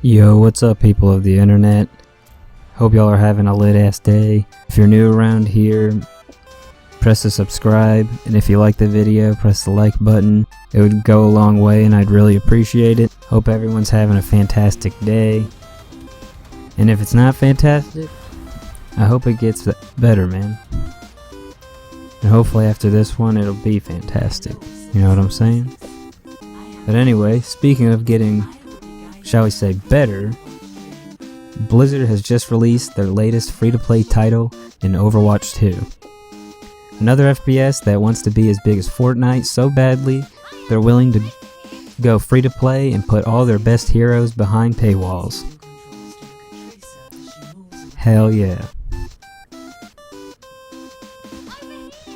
Yo, what's up people of the internet? Hope y'all are having a lit ass day. If you're new around here, press the subscribe, and if you like the video, press the like button. It would go a long way and I'd really appreciate it. Hope everyone's having a fantastic day. And if it's not fantastic, I hope it gets better, man. And hopefully after this one it'll be fantastic. You know what I'm saying? But anyway, speaking of getting, shall we say, better, Blizzard has just released their latest free-to-play title in Overwatch 2. Another FPS that wants to be as big as Fortnite so badly, they're willing to go free-to-play and put all their best heroes behind paywalls. Hell yeah.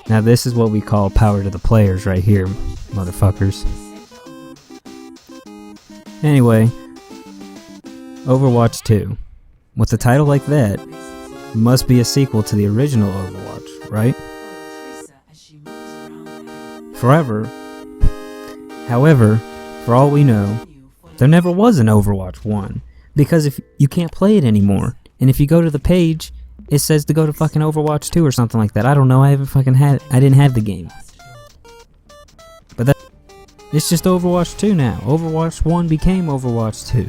Now this is what we call power to the players right here, motherfuckers. Anyway, Overwatch 2. With a title like that, it must be a sequel to the original Overwatch, right? However, for all we know, there never was an Overwatch 1, because if you can't play it anymore, and if you go to the page, it says to go to fucking Overwatch 2 or something like that. I don't know, I didn't have the game. But it's just Overwatch 2 now. Overwatch 1 became Overwatch 2.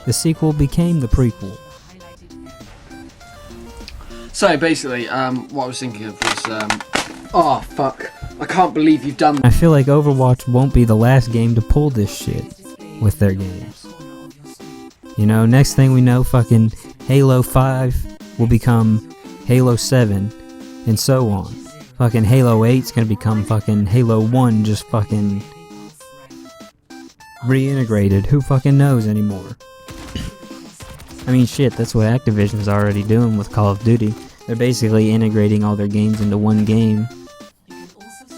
The sequel became the prequel. So basically, what I was thinking of was, oh fuck, I can't believe you've done. I feel like Overwatch won't be the last game to pull this shit with their games. You know, next thing we know, fucking Halo 5 will become Halo 7, and so on. Fucking Halo 8's gonna become fucking Halo 1, just fucking reintegrated. Who fucking knows anymore? I mean, shit, that's what Activision's already doing with Call of Duty. They're basically integrating all their games into one game.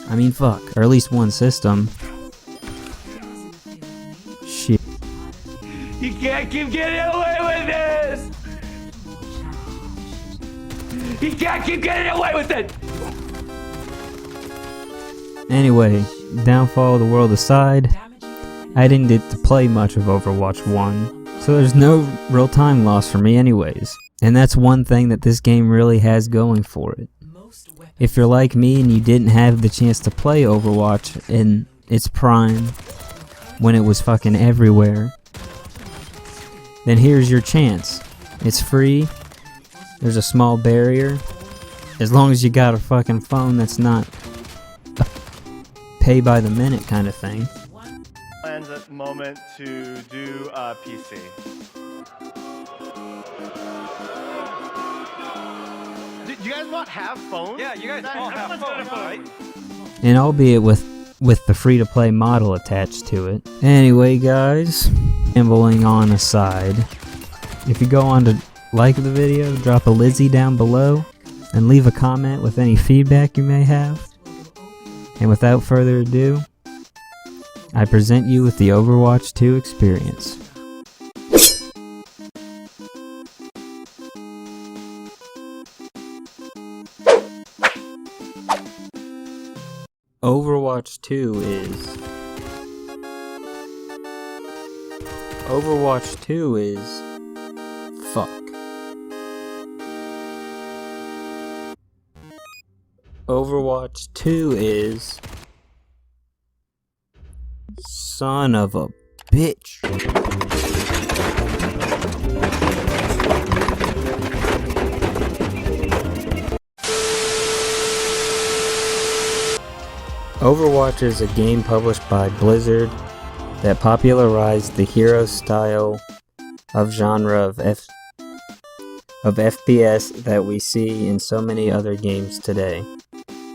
I mean, fuck, or at least one system. Shit. You can't keep getting away with this! You can't keep getting away with it! Anyway, downfall of the world aside, I didn't get to play much of Overwatch 1, so there's no real time loss for me anyways. And that's one thing that this game really has going for it. If you're like me and you didn't have the chance to play Overwatch in its prime, when it was fucking everywhere, then here's your chance. It's free, there's a small barrier, as long as you got a fucking phone that's not a pay by the minute kind of thing. Plans at the moment to do PC. Do you guys not have phones? Yeah, you guys all have phones, right? And albeit with the free-to-play model attached to it. Anyway guys, rambling on aside, if you go on to like the video, drop a Lizzie down below, and leave a comment with any feedback you may have. And without further ado, I present you with the Overwatch 2 experience. Overwatch 2 is... Overwatch 2 is... Fuck. Overwatch 2 is... Son of a bitch. Overwatch is a game published by Blizzard that popularized the hero style of genre of FPS that we see in so many other games today.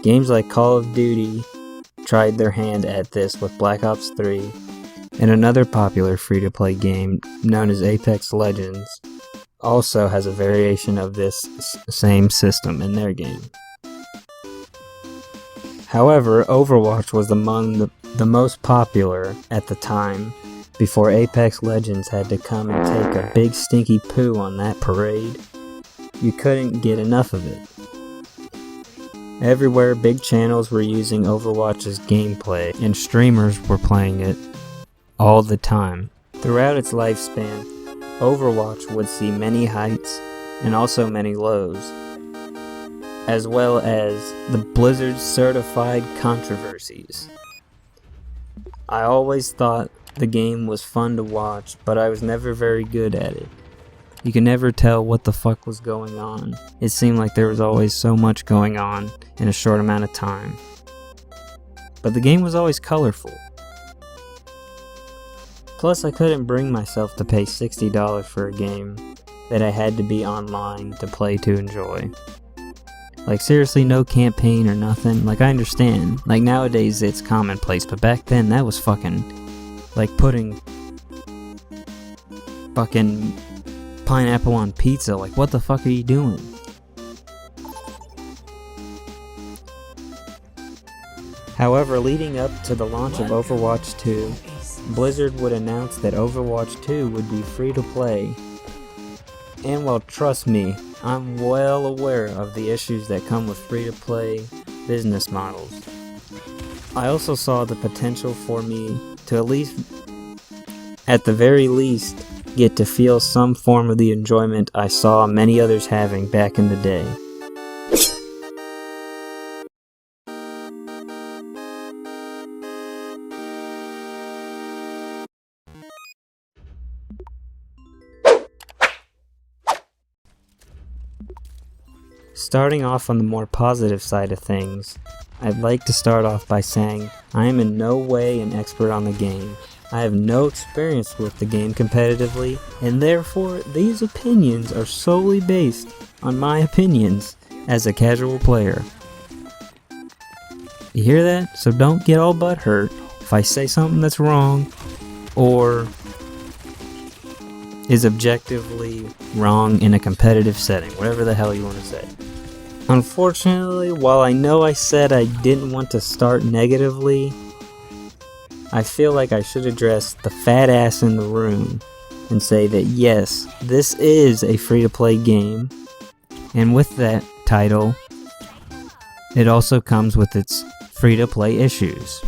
Games like Call of Duty tried their hand at this with Black Ops 3, and another popular free-to-play game known as Apex Legends also has a variation of this same system in their game. However, Overwatch was among the most popular at the time, before Apex Legends had to come and take a big stinky poo on that parade. You couldn't get enough of it. Everywhere, big channels were using Overwatch's gameplay, and streamers were playing it all the time. Throughout its lifespan, Overwatch would see many heights and also many lows, as well as the Blizzard certified controversies. I always thought the game was fun to watch, but I was never very good at it. You could never tell what the fuck was going on. It seemed like there was always so much going on in a short amount of time. But the game was always colorful. Plus, I couldn't bring myself to pay $60 for a game that I had to be online to play to enjoy. Like, seriously, no campaign or nothing. Like, I understand. Like, nowadays it's commonplace, but back then that was fucking like putting fucking pineapple on pizza. Like, what the fuck are you doing? However, leading up to the launch of Overwatch 2, Blizzard would announce that Overwatch 2 would be free to play. And well, trust me, I'm well aware of the issues that come with free to play business models. I also saw the potential for me to at the very least, get to feel some form of the enjoyment I saw many others having back in the day. Starting off on the more positive side of things, I'd like to start off by saying I am in no way an expert on the game. I have no experience with the game competitively, and therefore these opinions are solely based on my opinions as a casual player. You hear that? So don't get all butthurt if I say something that's wrong or is objectively wrong in a competitive setting, whatever the hell you want to say. Unfortunately, while I know I said I didn't want to start negatively, I feel like I should address the fat ass in the room and say that yes, this is a free-to-play game, and with that title, it also comes with its free-to-play issues.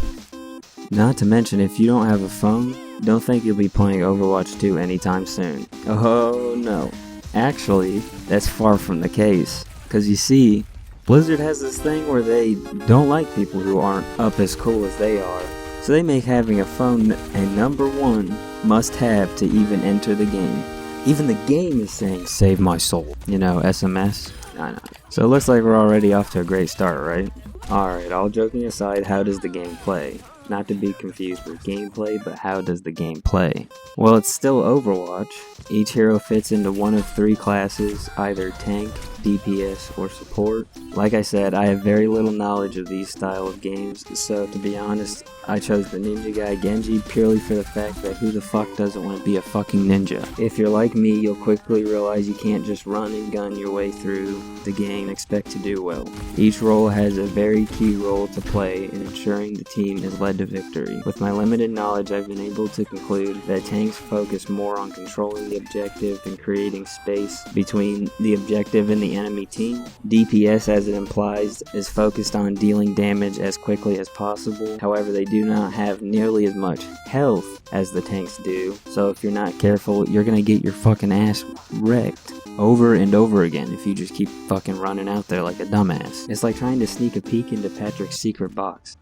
Not to mention, if you don't have a phone, don't think you'll be playing Overwatch 2 anytime soon. Oh no. Actually, that's far from the case. Because you see, Blizzard has this thing where they don't like people who aren't up as cool as they are. So they make having a phone a number one must-have to even enter the game. Even the game is saying, save my soul. You know, SMS? Nah. So it looks like we're already off to a great start, right? Alright, all joking aside, how does the game play? Not to be confused with gameplay, but how does the game play? Well, it's still Overwatch. Each hero fits into one of three classes, either tank, DPS, or support. Like I said, I have very little knowledge of these style of games, so to be honest, I chose the ninja guy Genji purely for the fact that who the fuck doesn't want to be a fucking ninja? If you're like me, you'll quickly realize you can't just run and gun your way through the game and expect to do well. Each role has a very key role to play in ensuring the team is led to victory. With my limited knowledge, I've been able to conclude that tanks focus more on controlling the objective and creating space between the objective and the enemy team. DPS, as it implies, is focused on dealing damage as quickly as possible. However, they do not have nearly as much health as the tanks do, so if you're not careful, you're gonna get your fucking ass wrecked over and over again if you just keep fucking running out there like a dumbass. It's like trying to sneak a peek into Patrick's secret box.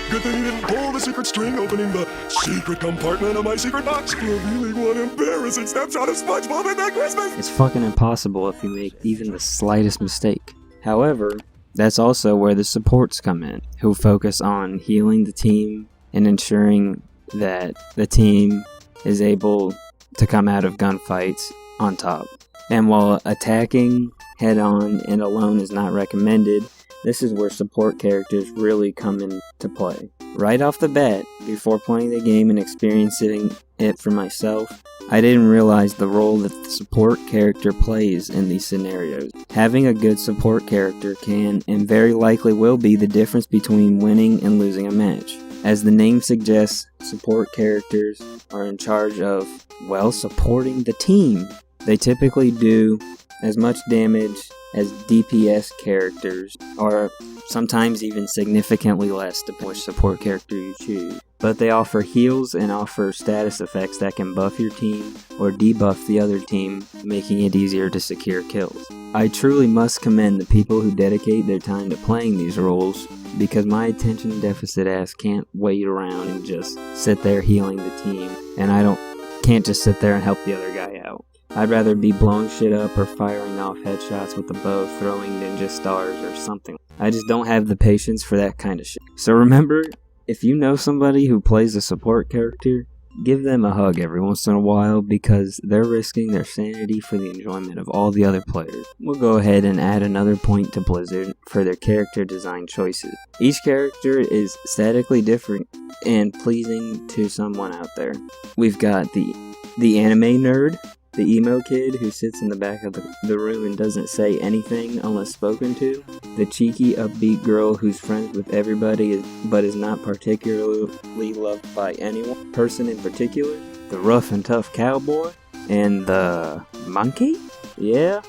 Good thing you didn't pull the secret string opening the secret compartment of my secret box, revealing one embarrassing snapshot of SpongeBob at that Christmas! It's fucking impossible if you make even the slightest mistake. However, that's also where the supports come in, who focus on healing the team and ensuring that the team is able to come out of gunfights on top. And while attacking head-on and alone is not recommended, this is where support characters really come into play. Right off the bat, before playing the game and experiencing it for myself, I didn't realize the role that the support character plays in these scenarios. Having a good support character can, and very likely will be, the difference between winning and losing a match. As the name suggests, support characters are in charge of, well, supporting the team. They typically do as much damage as DPS characters, or sometimes even significantly less depending on which support character you choose. But they offer heals and offer status effects that can buff your team or debuff the other team, making it easier to secure kills. I truly must commend the people who dedicate their time to playing these roles, because my attention deficit ass can't wait around and just sit there healing the team, and can't just sit there and help the other guy out. I'd rather be blowing shit up or firing off headshots with a bow, throwing ninja stars or something. I just don't have the patience for that kind of shit. So remember, if you know somebody who plays a support character, give them a hug every once in a while, because they're risking their sanity for the enjoyment of all the other players. We'll go ahead and add another point to Blizzard for their character design choices. Each character is statically different and pleasing to someone out there. We've got the anime nerd, the emo kid who sits in the back of the room and doesn't say anything unless spoken to, the cheeky, upbeat girl who's friends with everybody but is not particularly loved by any person in particular, the rough and tough cowboy, and the monkey? Yeah?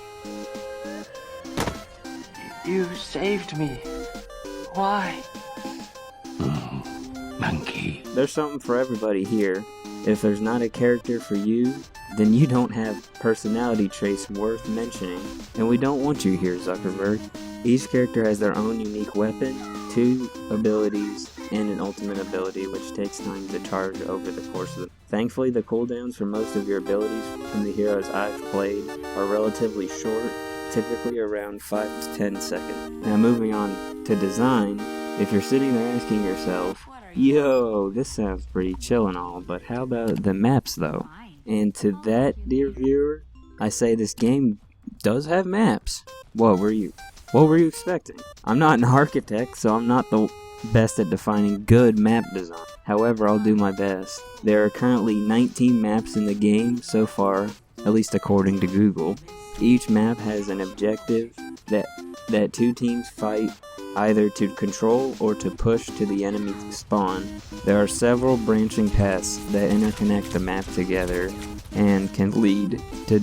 You saved me. Why? Monkey. There's something for everybody here. If there's not a character for you, then you don't have personality traits worth mentioning, and we don't want you here, Zuckerberg. Each character has their own unique weapon, 2 abilities, and an ultimate ability which takes time to charge over the course of the... Thankfully, the cooldowns for most of your abilities from the heroes I've played are relatively short, typically around 5 to 10 seconds. Now moving on to design, if you're sitting there asking yourself, yo, this sounds pretty chill and all, but how about the maps though? And to that, dear viewer, I say this game does have maps. What were you expecting? I'm not an architect, so I'm not the best at defining good map design. However, I'll do my best. There are currently 19 maps in the game so far, at least according to Google. Each map has an objective that 2 teams fight either to control or to push to the enemy spawn. There are several branching paths that interconnect the map together and can lead to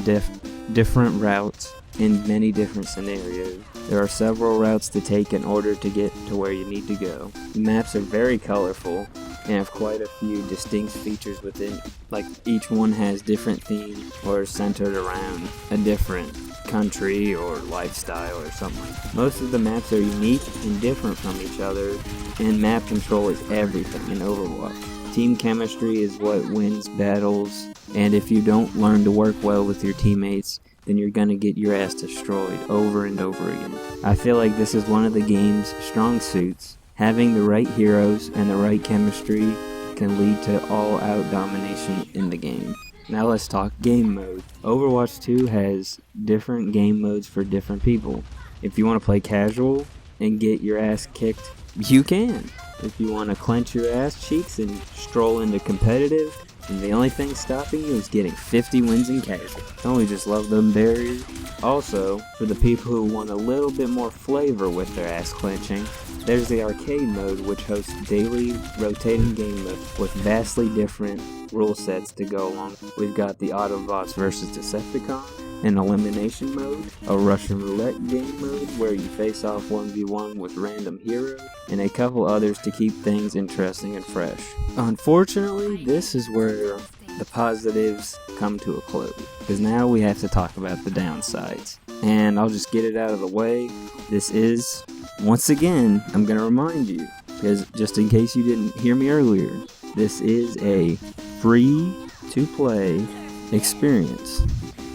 different routes in many different scenarios. There are several routes to take in order to get to where you need to go. The maps are very colorful and have quite a few distinct features within, like each one has different themes or is centered around a different country or lifestyle or something. Most of the maps are unique and different from each other, and map control is everything in Overwatch. Team chemistry is what wins battles, and if you don't learn to work well with your teammates, then you're gonna get your ass destroyed over and over again. I feel like this is one of the game's strong suits. Having the right heroes and the right chemistry can lead to all-out domination in the game. Now let's talk game mode. Overwatch 2 has different game modes for different people. If you want to play casual and get your ass kicked, you can. If you want to clench your ass cheeks and stroll into competitive, and the only thing stopping you is getting 50 wins in casual. Don't we just love them barriers? Also, for the people who want a little bit more flavor with their ass clenching, there's the arcade mode, which hosts daily rotating game mode with vastly different rule sets to go along. We've got the Autobots vs Decepticon, an elimination mode, a Russian roulette game mode where you face off 1v1 with random heroes, and a couple others to keep things interesting and fresh. Unfortunately, this is where the positives come to a close, because now we have to talk about the downsides. And I'll just get it out of the way. This is, once again, I'm going to remind you, because just in case you didn't hear me earlier, this is a free-to-play experience.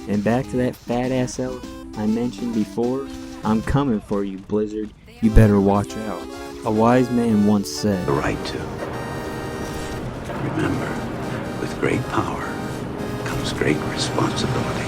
And back to that fat ass elephant I mentioned before, I'm coming for you, Blizzard. You better watch out. A wise man once said, The right to. Remember, with great power comes great responsibility.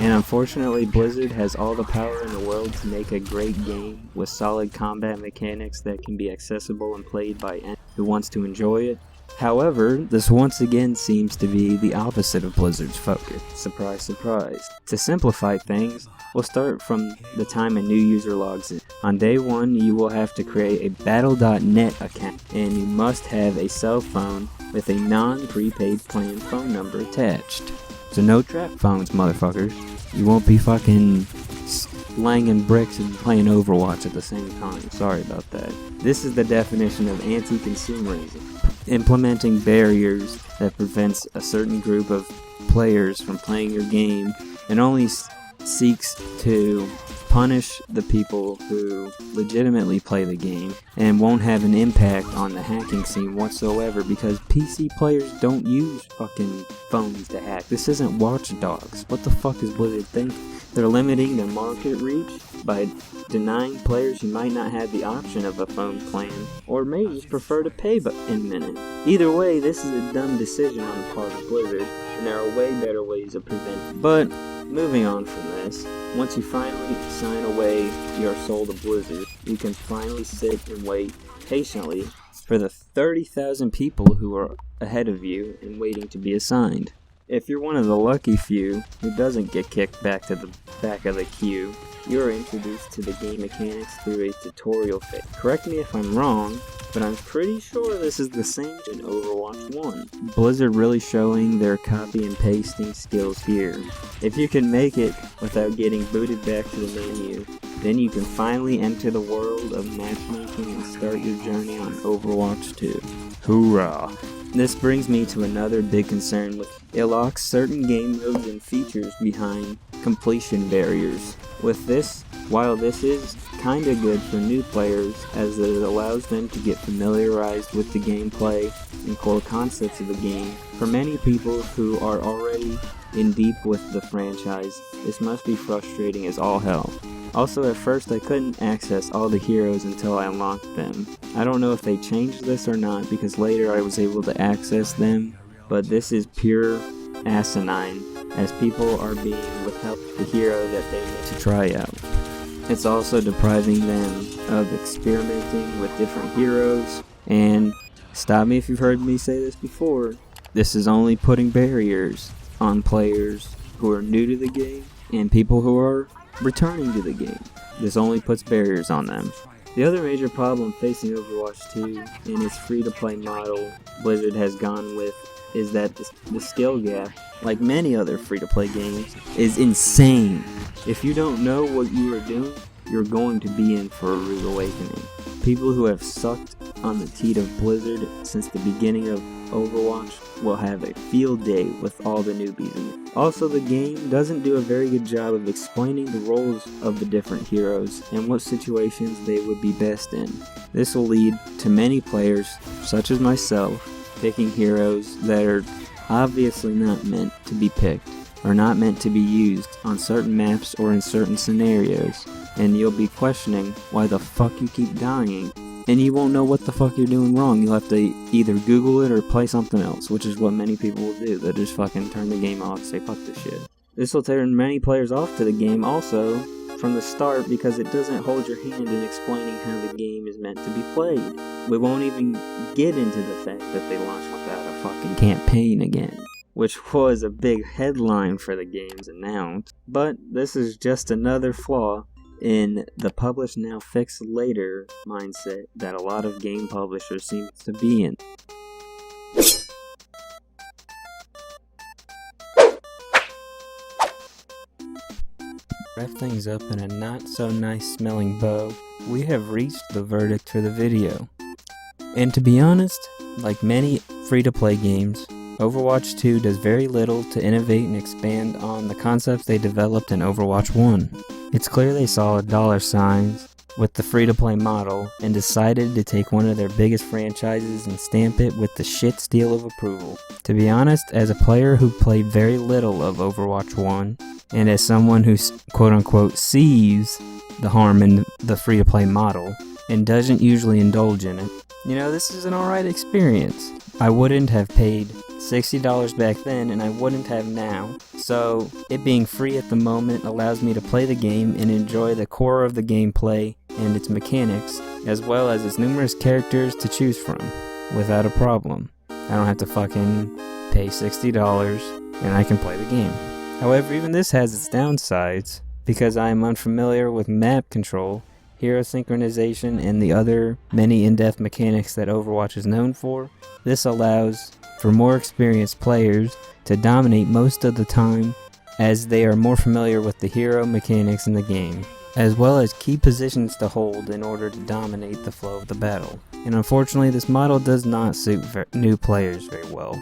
And unfortunately, Blizzard has all the power in the world to make a great game with solid combat mechanics that can be accessible and played by anyone who wants to enjoy it. However, this once again seems to be the opposite of Blizzard's focus. Surprise, surprise. To simplify things, we'll start from the time a new user logs in. On day 1, you will have to create a Battle.net account, and you must have a cell phone with a non-prepaid plan phone number attached. So no trap phones, motherfuckers. You won't be fucking slanging bricks and playing Overwatch at the same time. Sorry about that. This is the definition of anti-consumerism. Implementing barriers that prevents a certain group of players from playing your game and only seeks to punish the people who legitimately play the game and won't have an impact on the hacking scene whatsoever, because PC players don't use fucking phones to hack. This isn't Watch Dogs. What the fuck is Blizzard thinking? They're limiting their market reach by denying players who might not have the option of a phone plan, or may just prefer to pay in minute. Either way, this is a dumb decision on the part of Blizzard, and there are way better ways of preventing it. But moving on from this, once you finally sign away your soul to Blizzard, you can finally sit and wait patiently for the 30,000 people who are ahead of you and waiting to be assigned. If you're one of the lucky few who doesn't get kicked back to the back of the queue, you are introduced to the game mechanics through a tutorial phase. Correct me if I'm wrong, but I'm pretty sure this is the same in Overwatch 1. Blizzard really showing their copy and pasting skills here. If you can make it without getting booted back to the menu, then you can finally enter the world of matchmaking and start your journey on Overwatch 2. Hoorah! This brings me to another big concern with it locks certain game modes and features behind completion barriers. With this, while this is kinda good for new players as it allows them to get familiarized with the gameplay and core concepts of the game, for many people who are already in deep with the franchise, this must be frustrating as all hell. Also, at first I couldn't access all the heroes until I unlocked them. I don't know if they changed this or not, because later I was able to access them, but this is pure asinine, as people are being withheld the hero that they need to try out. It's also depriving them of experimenting with different heroes, and stop me if you've heard me say this before, this is only putting barriers on players who are new to the game and people who are returning to the game. This only puts barriers on them. The other major problem facing Overwatch 2 in its free-to-play model Blizzard has gone with is that the skill gap, like many other free-to-play games, is insane. If you don't know what you are doing, you're going to be in for a rude awakening. People who have sucked on the teat of Blizzard since the beginning of Overwatch will have a field day with all the newbies in it. Also, the game doesn't do a very good job of explaining the roles of the different heroes and what situations they would be best in. This will lead to many players, such as myself, picking heroes that are obviously not meant to be picked, or not meant to be used on certain maps or in certain scenarios, and you'll be questioning why the fuck you keep dying, and you won't know what the fuck you're doing wrong. You'll have to either Google it or play something else, which is what many people will do. They'll just fucking turn the game off and say fuck this shit. This will turn many players off to the game also from the start, because it doesn't hold your hand in explaining how the game is meant to be played. We won't even get into the fact that they launched without a fucking campaign again, which was a big headline for the game's announced. But this is just another flaw in the publish now fix later mindset that a lot of game publishers seem to be in. Wrap things up in a not so nice smelling bow, we have reached the verdict for the video. And to be honest, like many free-to-play games, Overwatch 2 does very little to innovate and expand on the concepts they developed in Overwatch 1. It's clear they saw dollar signs with the free-to-play model and decided to take one of their biggest franchises and stamp it with the shit seal of approval. To be honest, as a player who played very little of Overwatch 1, and as someone who quote-unquote sees the harm in the free-to-play model and doesn't usually indulge in it, this is an alright experience. I wouldn't have paid $60 back then, and I wouldn't have now. So, it being free at the moment allows me to play the game and enjoy the core of the gameplay and its mechanics, as well as its numerous characters to choose from, without a problem. I don't have to fucking pay $60, and I can play the game. However, even this has its downsides, because I am unfamiliar with map control, hero synchronization, and the other many in-depth mechanics that Overwatch is known for. This allows for more experienced players to dominate most of the time, as they are more familiar with the hero mechanics in the game. as well as key positions to hold in order to dominate the flow of the battle. And unfortunately, this model does not suit new players very well,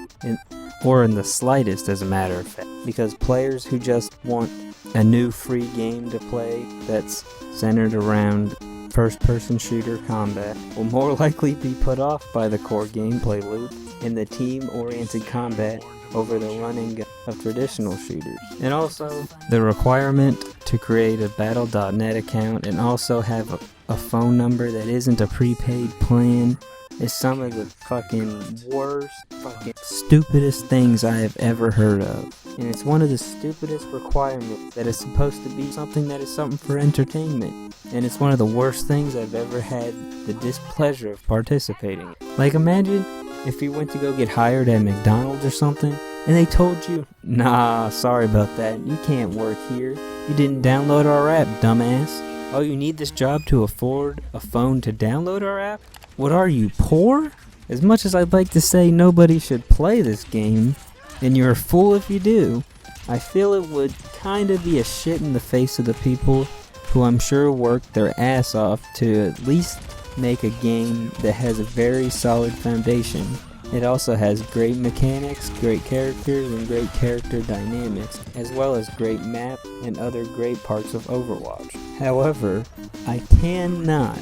or in the slightest as a matter of fact, because players who just want a new free game to play that's centered around first-person shooter combat will more likely be put off by the core gameplay loop and the team-oriented combat over the running of traditional shooters. And also, the requirement to create a Battle.net account and also have a phone number that isn't a prepaid plan is some of the fucking worst, fucking stupidest things I have ever heard of. And it's one of the stupidest requirements that is supposed to be something that is something for entertainment. And it's one of the worst things I've ever had the displeasure of participating in. Like, imagine if you went to go get hired at McDonald's or something, and they told you, nah, sorry about that, you can't work here. You didn't download our app, dumbass. Oh, you need this job to afford a phone to download our app? What are you, poor? As much as I'd like to say nobody should play this game, and you're a fool if you do, I feel it would kinda be a shit in the face of the people who I'm sure worked their ass off to at least make a game that has a very solid foundation. It also has great mechanics, great characters, and great character dynamics, as well as great map and other great parts of Overwatch. However, I cannot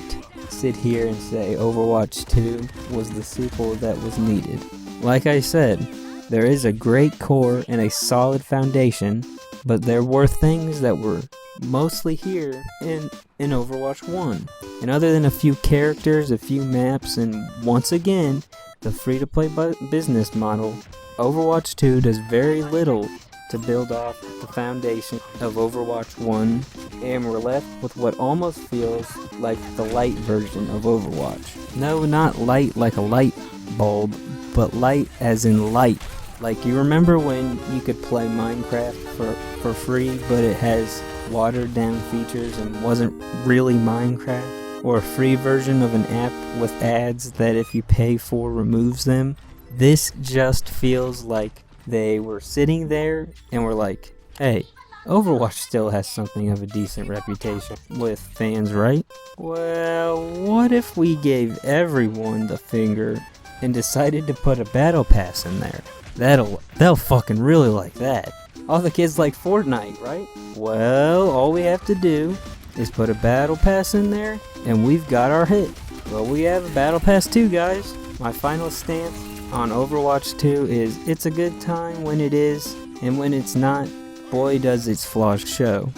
sit here and say Overwatch 2 was the sequel that was needed. Like I said, there is a great core and a solid foundation, but there were things that were mostly here in Overwatch 1. And other than a few characters, a few maps, and once again, the free-to-play business model, Overwatch 2 does very little to build off the foundation of Overwatch 1, and we're left with what almost feels like the light version of Overwatch. No, not light like a light bulb, but light as in light. Like, you remember when you could play Minecraft for free, but it has watered down features and wasn't really Minecraft? Or a free version of an app with ads that if you pay for removes them? This just feels like they were sitting there and were like, hey, Overwatch still has something of a decent reputation with fans, right? Well, what if we gave everyone the finger and decided to put a battle pass in there? They'll fucking really like that. All the kids like Fortnite, right? Well, all we have to do is put a battle pass in there and we've got our hit. Well, we have a battle pass too, guys. My final stance on Overwatch 2 is it's a good time when it is, and when it's not, boy does its flaws show.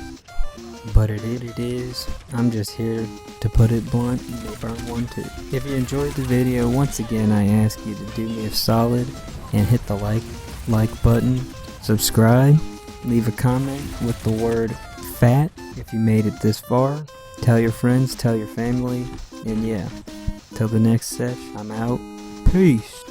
But it is. I'm just here to put it blunt, and they burn one too. If you enjoyed the video, once again I ask you to do me a solid and hit the like button, subscribe, leave a comment with the word FAT if you made it this far. Tell your friends, tell your family, and yeah, till the next sesh, I'm out. Peace.